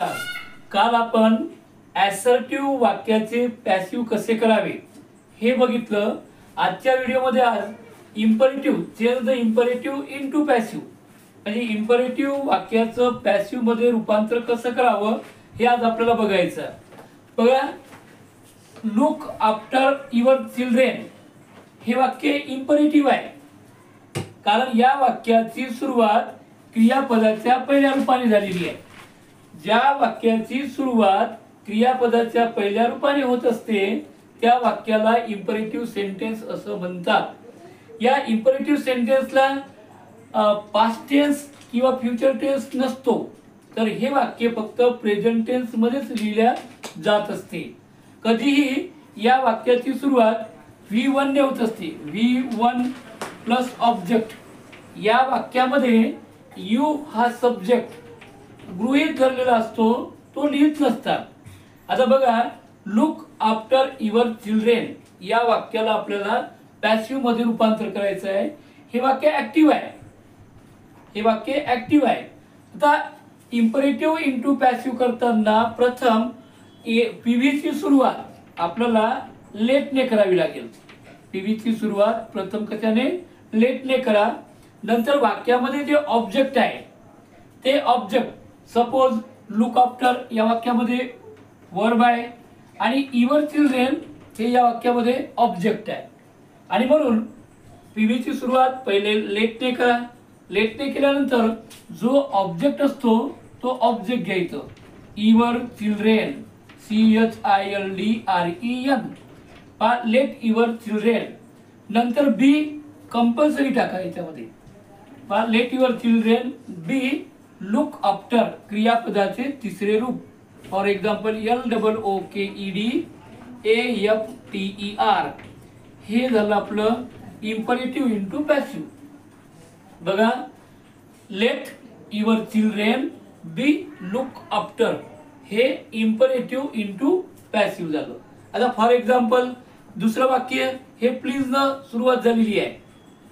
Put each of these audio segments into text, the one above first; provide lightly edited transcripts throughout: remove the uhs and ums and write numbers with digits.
काल आपण असर्टिव्ह वाक्याचे पॅसिव्ह कसे करावे हे बघितलं. आजच्या व्हिडिओमध्ये आज imperative change the imperative into passive म्हणजे इम्परेटिव्ह वाक्याचं पॅसिव्ह मध्ये रूपांतर कसं करावं हे आज आपल्याला बघायचं. बघा, लुक आफ्टर युअर चिल्ड्रेन हे वाक्य इम्परेटिव्ह आहे, कारण या वाक्याची सुरुवात क्रियापदाच्या पहिल्या रूपाने झालेली आहे. ज्या वाक्याची सुरुवात क्रियापदाच्या पहिल्या रूपाने होत असते त्या वाक्याला इम्परेटिव्ह सेंटेन्स असं म्हणतात. या इम्परेटिव्ह सेंटेन्सला पास्ट टेन्स किंवा फ्युचर टेन्स नसतो, तर हे वाक्य फक्त प्रेझेंट टेन्स मध्येच लिहिल्या जात असते. कधीही या वाक्याची सुरुवात V1 ने होत असते. V1 plus object. या वाक्यामध्ये यू हा सब्जेक्ट गृहीत धरलेला असतो, तो लिहित नसतात. आता बघा, लुक आफ्टर युअर चिल्ड्रेन या वाक्याला आपल्याला पॅसिव्ह मध्ये रूपांतर करायचं आहे. हे वाक्य ऍक्टिव्ह आहे. हे वाक्य ऍक्टिव्ह आहे. आता इम्परेटिव्ह इनटू पॅसिव्ह करताना प्रथम पीव्ही ची सुरुवात आपल्याला लेटने करावी लागेल. पीव्ही ची सुरुवात प्रथम कशाने? लेटने करा. नंतर वाक्यामध्ये जे ऑब्जेक्ट आहे ते ऑब्जेक्ट, सपोज लुक आफ्टर या वाक्यामध्ये वर्ब आहे आणि युअर चिल्ड्रेन हे या वाक्यामध्ये ऑब्जेक्ट आहे, आणि म्हणून पीव्ही ची सुरुवात पहिले लेटने करा. लेटने केल्यानंतर जो ऑब्जेक्ट असतो तो ऑब्जेक्ट घ्यायचं. Your children, CHILDREN, late your children. नंतर बी कंपल्सरी टाका याच्यामध्ये. Late your children B look after क्रियापदाचे तिसरे रूप. For example LOOKEDAFTER. हे झालं आपलं इम्परेटिव्ह इनटू पॅसिव्ह. बघा, late your children B look after हे इम्परेटिव्ह इनटू पॅसिव्ह झालं. आता फॉर एक्झाम्पल दुसरं वाक्य हे प्लीज न सुरुवात झालेली आहे.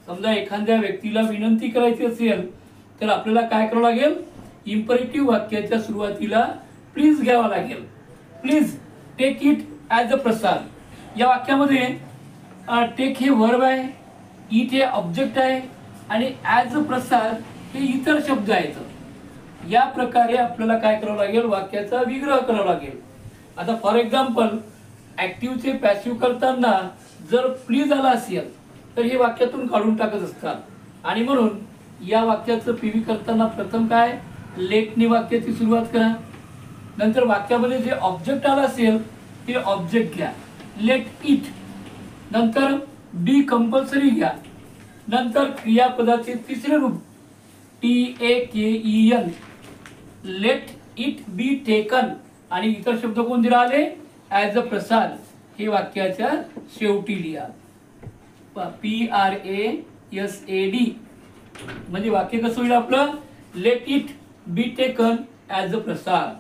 समजा एखाद्या व्यक्तीला विनंती करायची असेल तर आपल्याला काय करावं लागेल? इम्परेटिव्ह वाक्याच्या सुरुवातीला प्लीज घ्यावा लागेल. Please take it as a prasad. या वाक्यामध्ये टेक हे वर्ब आहे, इट हे ऑब्जेक्ट आहे आणि ॲज अ प्रसाद हे इतर शब्द आहेत. या प्रकारे आपल्याला काय करावं लागेल? वाक्याचा विग्रह करावा लागेल. आता फॉर एक्झाम्पल ऍक्टिव्हचे पॅसिव्ह करताना जर प्लीज आला असेल तर हे वाक्यातून काढून टाकत असतात, आणि म्हणून या वाक्याचं पीव्ही करताना प्रथम काय? लेटने वाक्याची सुरुवात करा. नंतर वाक्यामध्ये जे ऑब्जेक्ट आला असेल ते ऑब्जेक्ट घ्या. Let it. नंतर बी कंपल्सरी घ्या. नंतर क्रियापदाचे तिसरे रूप TAKEN. Let it be taken. आणि इतर शब्द कोणते राहिले? ॲज अ प्रसाद. हे वाक्याच्या शेवटी लिहा. PRASAD. म्हणजे वाक्य कसं होईल आपलं? Let it be taken as a Prasad.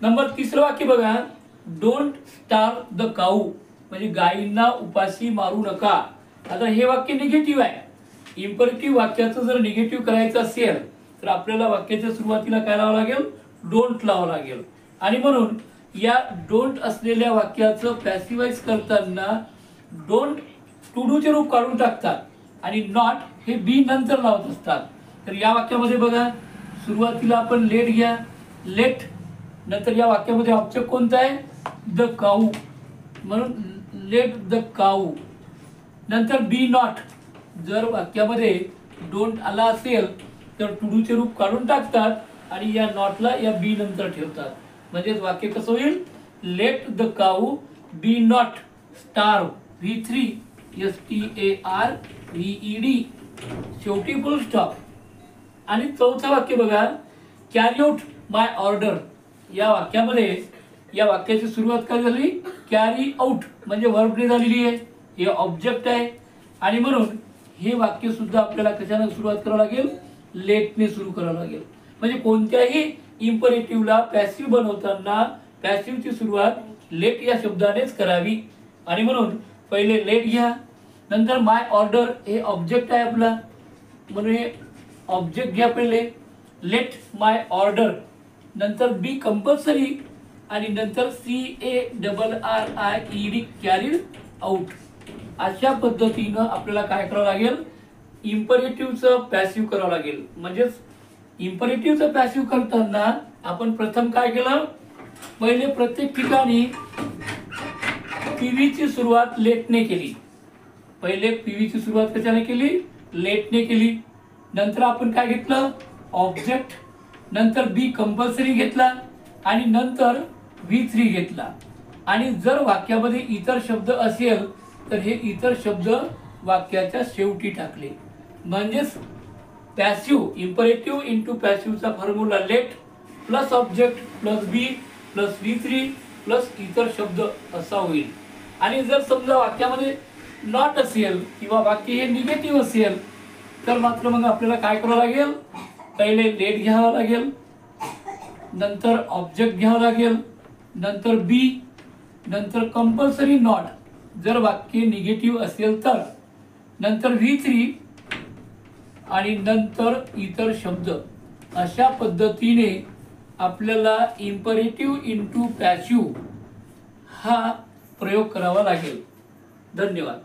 Number तिसरं वाक्य बघा, डोंट स्टार्व द काऊ. म्हणजे गायींना उपाशी मारू नका. आता हे वाक्य निगेटिव्ह आहे. इम्परेटिव्ह वाक्याचं जर निगेटिव्ह करायचं असेल तर आपल्याला वाक्याच्या सुरुवातीला काय लावावं लागेल? डोंट लावावं लागेल. आणि म्हणून या डोंट असलेल्या वाक्याचं पॅसिवाइज करताना डोंट टू डूचे रूप काढून टाकतात आणि नॉट हे बी नंतर लावत असतात. तर या वाक्यामध्ये बघा, सुरुवातीला आपण लेट घ्या. लेट. नंतर या वाक्यामध्ये ऑब्जेक्ट कोणता आहे? द काऊ. म्हणून लेट द काऊ. नंतर बी नॉट. जर वाक्यामध्ये डोंट आला असेल तर टू डूचे रूप काढून टाकतात आणि या नॉटला या बी नंतर ठेवतात. म्हणजे वाक्य कसं होईल? Let the cow be not starve. V3 STARVED. शेवटी फुल स्टॉप. आणि चौथं वाक्य बघा, कॅरी आउट माय ऑर्डर. या वाक्यामध्ये या वाक्याची सुरुवात काय झाली? कॅरी आउट म्हणजे वर्बने झालेली आहे. हे ऑब्जेक्ट आहे, आणि म्हणून हे वाक्य सुद्धा आपल्याला कशाने सुरुवात करावं लागेल? लेटने सुरू करावं लागेल. म्हणजे कोणत्याही इम्परेटिव्हला पॅसिव्ह बनवताना पॅसिव्हची सुरुवात लेट या शब्दानेच करावी. आणि म्हणून पहिले लेट घ्या. नंतर माय ऑर्डर हे ऑब्जेक्ट आहे आपला, म्हणून हे ऑब्जेक्ट घ्या पहिले. Let my order. नंतर बी कंपल्सरी आणि नंतर CARRIED कॅरीड आउट. अशा पद्धतीनं आपल्याला काय करावं लागेल, इम्परेटिव्हचं पॅसिव्ह करावं लागेल. म्हणजेच इम्परेटिव्हचं पॅसिव्ह करताना आपण प्रथम काय केलं, पहिले प्रत्येक ठिकाणी पीव्हीची सुरुवात लेटने केली. पहिले पीव्हीची सुरुवात कशाने केली, लेटने केली. नंतर आपण काय घेतलं, ऑब्जेक्ट, नंतर बी कंपल्सरी घेतला आणि नंतर V3 घेतला. आणि जर वाक्यामध्ये इतर शब्द असेल तर हे इतर शब्द वाक्याच्या शेवटी टाकले. म्हणजेच पॅसिव्ह, इम्परेटिव्ह इंटू पॅसिव्हचा formula let plus object plus B plus V3 plus इतर शब्द असा होईल. आणि जर समजा वाक्यामध्ये नॉट असेल किंवा वाक्य हे निगेटिव्ह असेल तर मात्र मग आपल्याला काय करावं लागेल, पहिले लेट घ्यावं लागेल, नंतर ऑब्जेक्ट घ्यावं लागेल, नंतर बी, नंतर कंपल्सरी नॉट जर वाक्य निगेटिव्ह असेल तर, नंतर V3 आणि नंतर इतर शब्द. अशा पद्धतीने आपल्याला इम्परेटिव्ह इंटू पॅसिव्ह हा प्रयोग करावा लागेल. धन्यवाद.